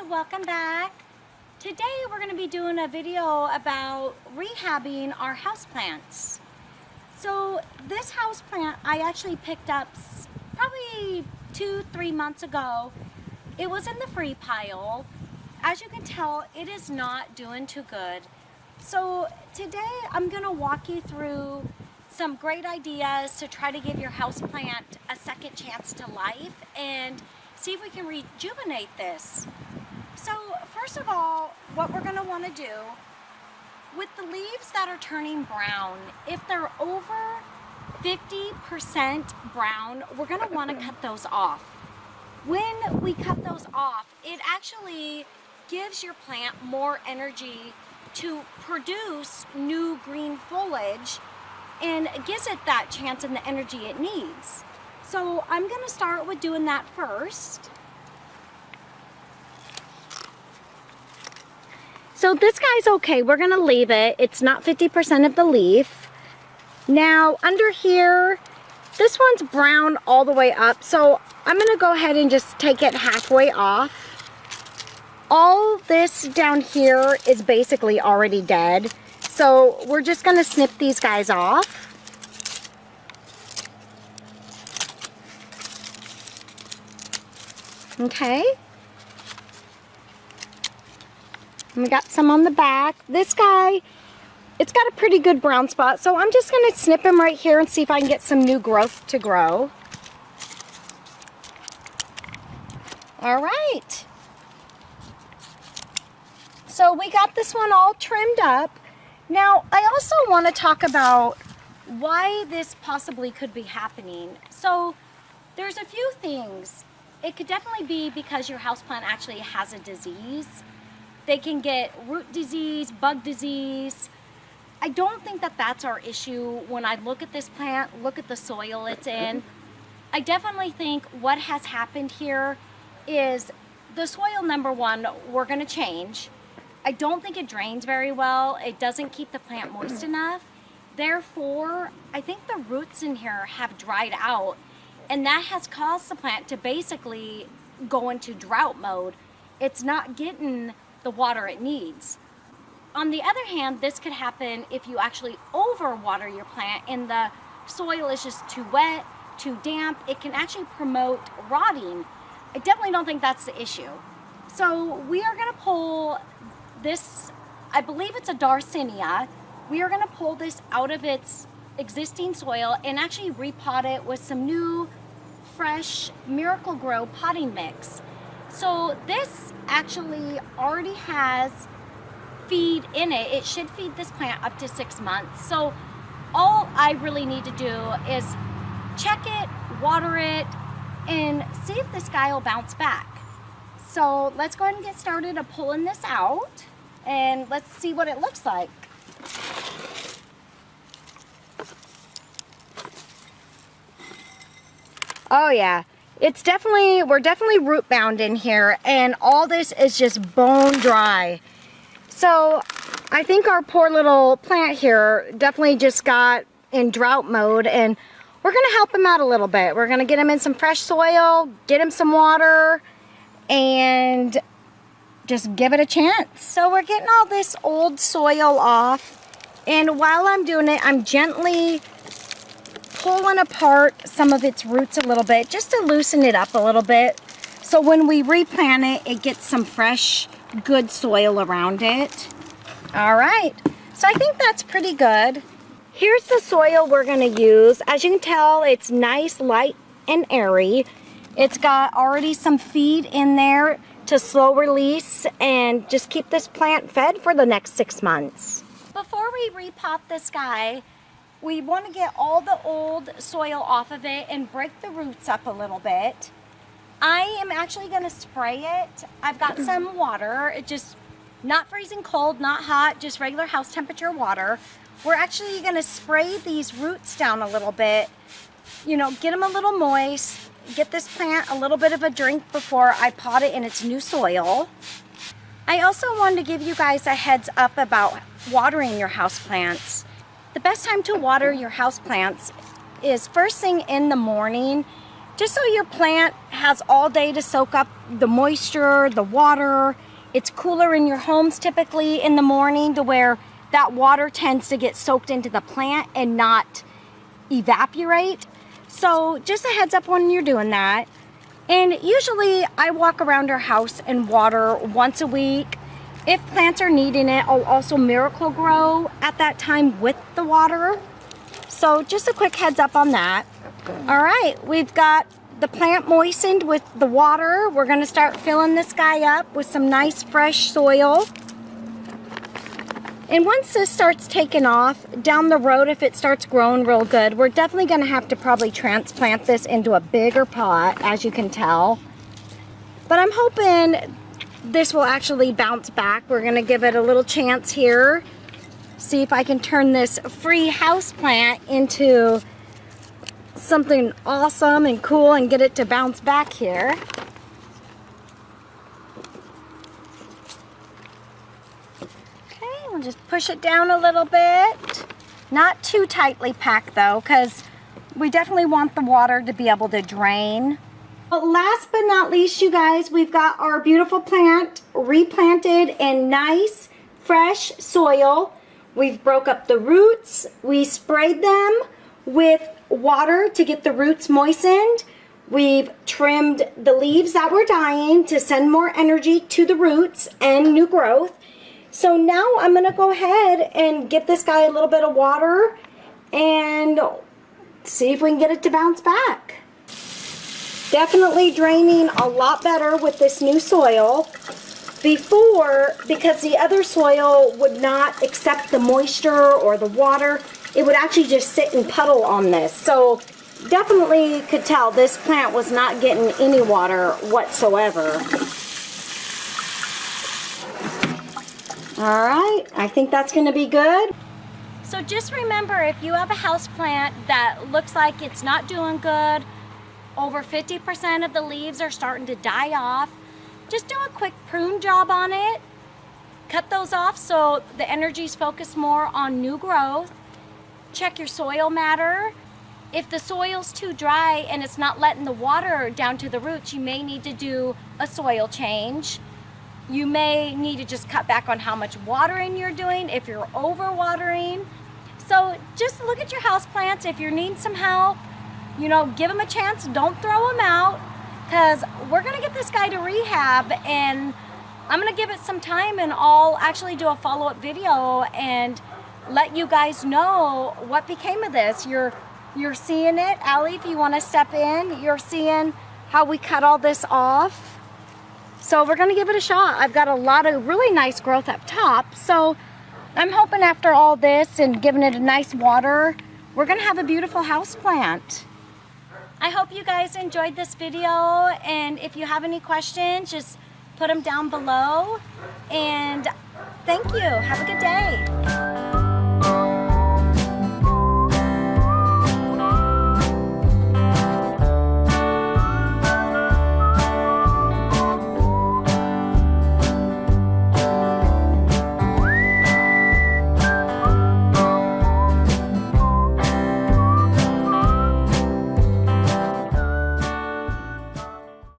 welcome back. Today we're going to be doing a video about rehabbing our houseplants. So this houseplant I actually picked up probably 2-3 months ago. It was in the free pile. As you can tell, it is not doing too good. So today I'm going to walk you through some great ideas to try to give your houseplant a second chance to life and see if we can rejuvenate this. So first of all, what we're going to want to do with the leaves that are turning brown, if they're over 50% brown, we're going to want to cut those off. When we cut those off, it actually gives your plant more energy to produce new green foliage and gives it that chance and the energy it needs. So I'm going to start with doing that first. So this guy's okay, we're going to leave it. It's not 50% of the leaf. Now under here, this one's brown all the way up, so I'm going to go ahead and just take it halfway off. All this down here is basically already dead, so we're just going to snip these guys off. Okay. And we got some on the back. This guy, it's got a pretty good brown spot, so I'm just going to snip him right here and see if I can get some new growth to grow. All right. So we got this one all trimmed up. Now, I also want to talk about why this possibly could be happening. So there's a few things. It could definitely be because your houseplant actually has a disease. They can get root disease, bug disease. I don't think that that's our issue when I look at this plant, look at the soil it's in. I definitely think what has happened here is the soil, number one, we're going to change. I don't think it drains very well. It doesn't keep the plant moist enough. Therefore, I think the roots in here have dried out, and that has caused the plant to basically go into drought mode. It's not getting the water it needs. On the other hand, this could happen if you actually overwater your plant and the soil is just too wet, too damp. It can actually promote rotting. I definitely don't think that's the issue. So we are going to pull this, I believe it's a Dracaena. We are going to pull this out of its existing soil and actually repot it with some new fresh Miracle-Gro potting mix. So this actually already has feed in it. It should feed this plant up to 6 months. So all I really need to do is check it, water it, and see if this guy will bounce back. So let's go ahead and get started of pulling this out, and let's see what it looks like. Oh yeah, it's definitely, we're definitely root bound in here, and all this is just bone dry. So I think our poor little plant here definitely just got in drought mode, and we're going to help him out a little bit. We're going to get him in some fresh soil, get him some water, and just give it a chance. So we're getting all this old soil off, and while I'm doing it, I'm gently pulling apart some of its roots a little bit just to loosen it up a little bit, so when we replant it, it gets some fresh, good soil around it. All right, so I think that's pretty good. Here's the soil we're going to use. As you can tell, it's nice, light, and airy. It's got already some feed in there to slow release and just keep this plant fed for the next 6 months. Before we repot this guy, we want to get all the old soil off of it and break the roots up a little bit. I am actually going to spray it. I've got some water. It just not freezing cold, not hot, just regular house temperature water. We're actually going to spray these roots down a little bit, you know, get them a little moist, get this plant a little bit of a drink before I pot it in its new soil. I also wanted to give you guys a heads up about watering your houseplants. The best time to water your houseplants is first thing in the morning. just so your plant has all day to soak up the moisture, the water. It's cooler in your homes typically in the morning to where that water tends to get soaked into the plant and not evaporate. So just a heads up when you're doing that. And usually I walk around our house and water once a week. If plants are needing it, I'll also Miracle-Gro at that time with the water. So just a quick heads up on that. All right, we've got the plant moistened with the water. We're gonna start filling this guy up with some nice fresh soil. And once this starts taking off, down the road, if it starts growing real good, we're definitely gonna have to probably transplant this into a bigger pot, as you can tell. But I'm hoping this will actually bounce back. We're gonna give it a little chance here. See if I can turn this free house plant into something awesome and cool and get it to bounce back here. Okay, we'll just push it down a little bit. Not too tightly packed though, because we definitely want the water to be able to drain. But last but not least, you guys, we've got our beautiful plant replanted in nice, fresh soil. We've broke up the roots. We sprayed them with water to get the roots moistened. We've trimmed the leaves that were dying to send more energy to the roots and new growth. So now I'm gonna go ahead and give this guy a little bit of water and see if we can get it to bounce back. Definitely draining a lot better with this new soil. Before, because the other soil would not accept the moisture or the water, it would actually just sit and puddle on this. So definitely could tell this plant was not getting any water whatsoever. All right, I think that's gonna be good. So just remember, if you have a house plant that looks like it's not doing good, over 50% of the leaves are starting to die off, just do a quick prune job on it. Cut those off so the energy's focused more on new growth. Check your soil matter. If the soil's too dry and it's not letting the water down to the roots, you may need to do a soil change. You may need to just cut back on how much watering you're doing if you're over watering. So just look at your house plants. If you're needing some help, you know, give them a chance. Don't throw them out, because we're gonna get this guy to rehab, and I'm gonna give it some time, and I'll actually do a follow-up video and let you guys know what became of this. You're seeing it. Allie, if you wanna step in, you're seeing how we cut all this off. So we're gonna give it a shot. I've got a lot of really nice growth up top, so I'm hoping after all this and giving it a nice water, we're gonna have a beautiful house plant. I hope you guys enjoyed this video, and if you have any questions, just put them down below. And thank you. Have a good day.